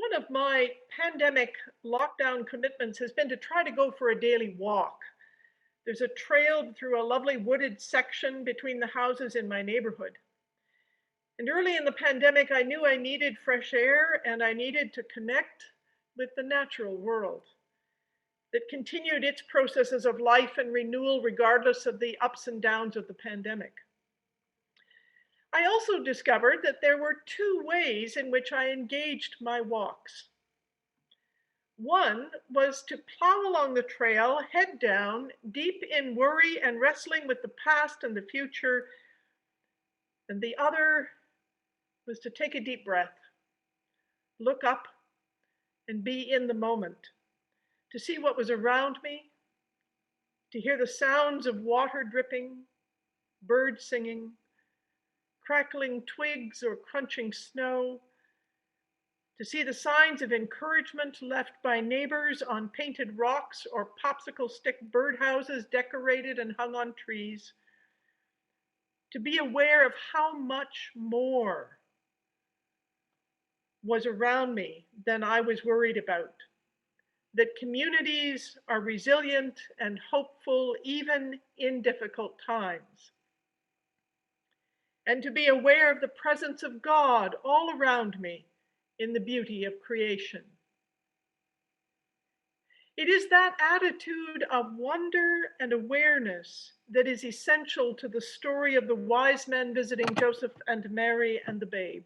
One of my pandemic lockdown commitments has been to try to go for a daily walk. There's a trail through a lovely wooded section between the houses in my neighborhood. And early in the pandemic, I knew I needed fresh air and I needed to connect with the natural world that continued its processes of life and renewal regardless of the ups and downs of the pandemic. I also discovered that there were two ways in which I engaged my walks. One was to plow along the trail, head down, deep in worry and wrestling with the past and the future. And the other was to take a deep breath, look up, and be in the moment, to see what was around me, to hear the sounds of water dripping, birds singing, crackling twigs or crunching snow, to see the signs of encouragement left by neighbors on painted rocks or popsicle stick birdhouses decorated and hung on trees, to be aware of how much more was around me than I was worried about, that communities are resilient and hopeful even in difficult times, and to be aware of the presence of God all around me in the beauty of creation. It is that attitude of wonder and awareness that is essential to the story of the wise men visiting Joseph and Mary and the babe.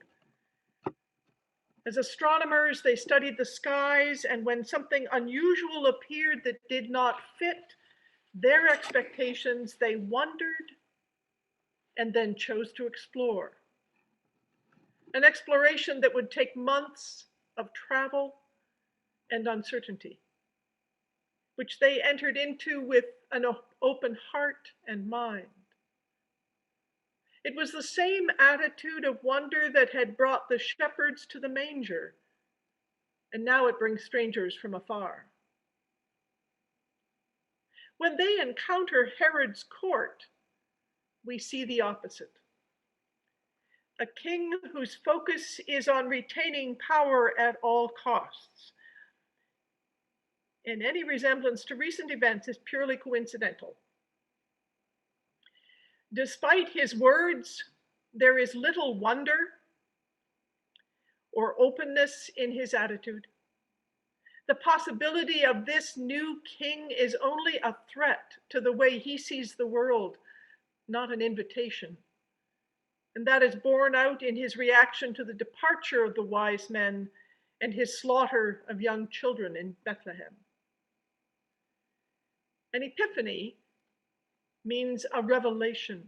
As astronomers, they studied the skies, and when something unusual appeared that did not fit their expectations, they wondered and then chose to explore. An exploration that would take months of travel and uncertainty, which they entered into with an open heart and mind. It was the same attitude of wonder that had brought the shepherds to the manger, and now it brings strangers from afar. When they encounter Herod's court, we see the opposite. A king whose focus is on retaining power at all costs. And any resemblance to recent events is purely coincidental. Despite his words, there is little wonder or openness in his attitude. The possibility of this new king is only a threat to the way he sees the world, not an invitation. And that is borne out in his reaction to the departure of the wise men and his slaughter of young children in Bethlehem. An epiphany means a revelation.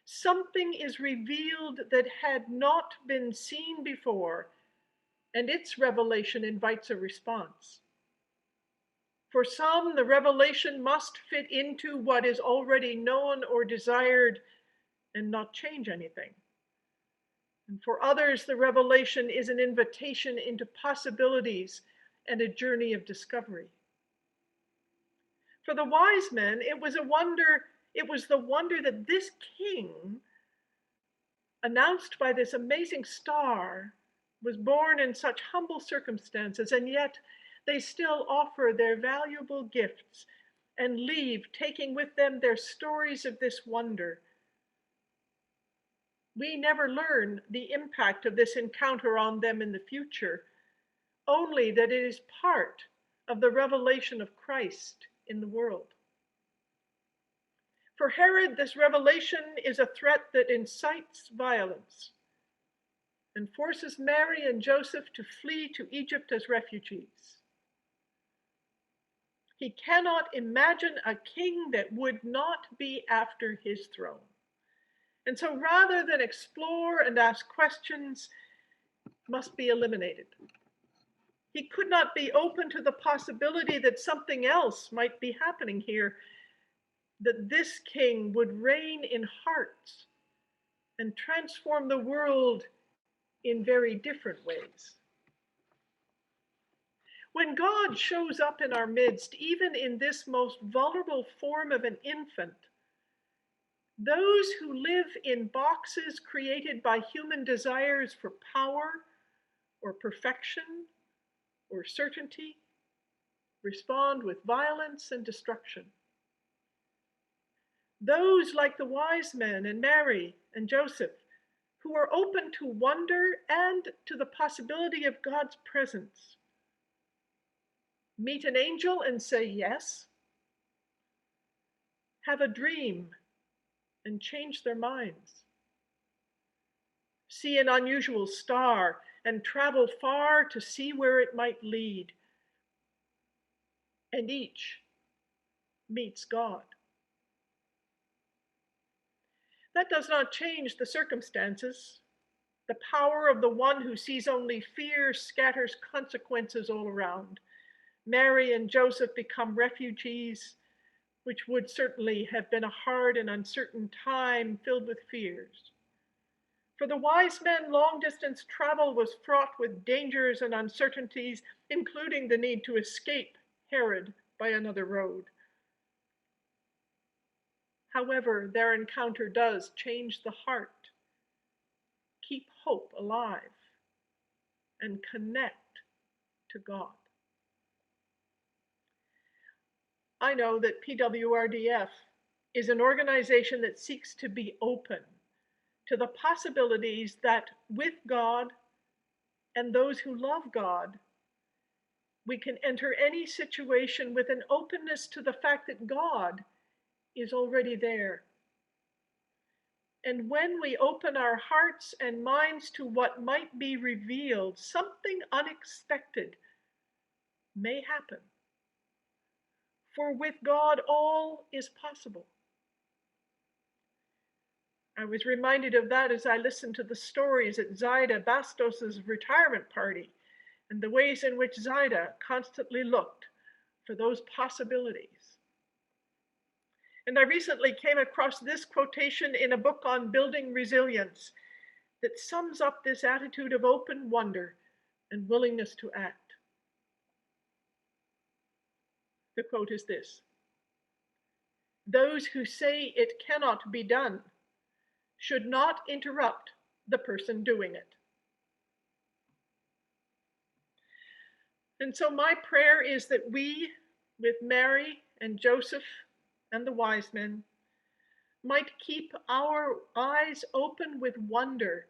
Something is revealed that had not been seen before, and its revelation invites a response. For some, the revelation must fit into what is already known or desired and not change anything. And for others, the revelation is an invitation into possibilities and a journey of discovery. For the wise men, it was the wonder that this king, announced by this amazing star, was born in such humble circumstances, and yet they still offer their valuable gifts and leave, taking with them their stories of this wonder. We never learn the impact of this encounter on them in the future, only that it is part of the revelation of Christ in the world. For Herod, this revelation is a threat that incites violence and forces Mary and Joseph to flee to Egypt as refugees. He cannot imagine a king that would not be after his throne. And so rather than explore and ask questions, must be eliminated. He could not be open to the possibility that something else might be happening here, that this king would reign in hearts and transform the world in very different ways. When God shows up in our midst, even in this most vulnerable form of an infant, those who live in boxes created by human desires for power or perfection or certainty respond with violence and destruction. Those like the wise men and Mary and Joseph, who are open to wonder and to the possibility of God's presence, meet an angel and say yes, have a dream and change their minds, see an unusual star and travel far to see where it might lead, and each meets God. That does not change the circumstances. The power of the one who sees only fear scatters consequences all around. Mary and Joseph become refugees, which would certainly have been a hard and uncertain time filled with fears. For the wise men, long-distance travel was fraught with dangers and uncertainties, including the need to escape Herod by another road. However, their encounter does change the heart, keep hope alive, and connect to God. I know that PWRDF is an organization that seeks to be open to the possibilities that with God and those who love God, we can enter any situation with an openness to the fact that God is already there. And when we open our hearts and minds to what might be revealed, something unexpected may happen. For with God, all is possible. I was reminded of that as I listened to the stories at Zaida Bastos's retirement party and the ways in which Zaida constantly looked for those possibilities. And I recently came across this quotation in a book on building resilience that sums up this attitude of open wonder and willingness to act. The quote is this: "Those who say it cannot be done should not interrupt the person doing it." And so my prayer is that we, with Mary and Joseph and the wise men, might keep our eyes open with wonder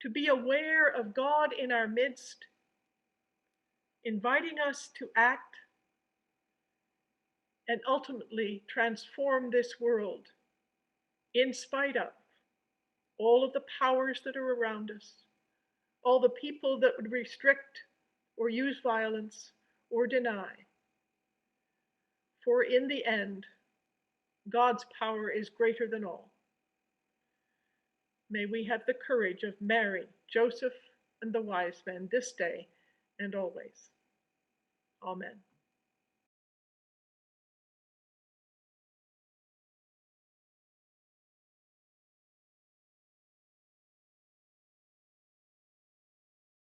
to be aware of God in our midst, inviting us to act and ultimately transform this world in spite of all of the powers that are around us, all the people that would restrict or use violence or deny. For in the end, God's power is greater than all. May we have the courage of Mary, Joseph, and the wise men this day and always. Amen.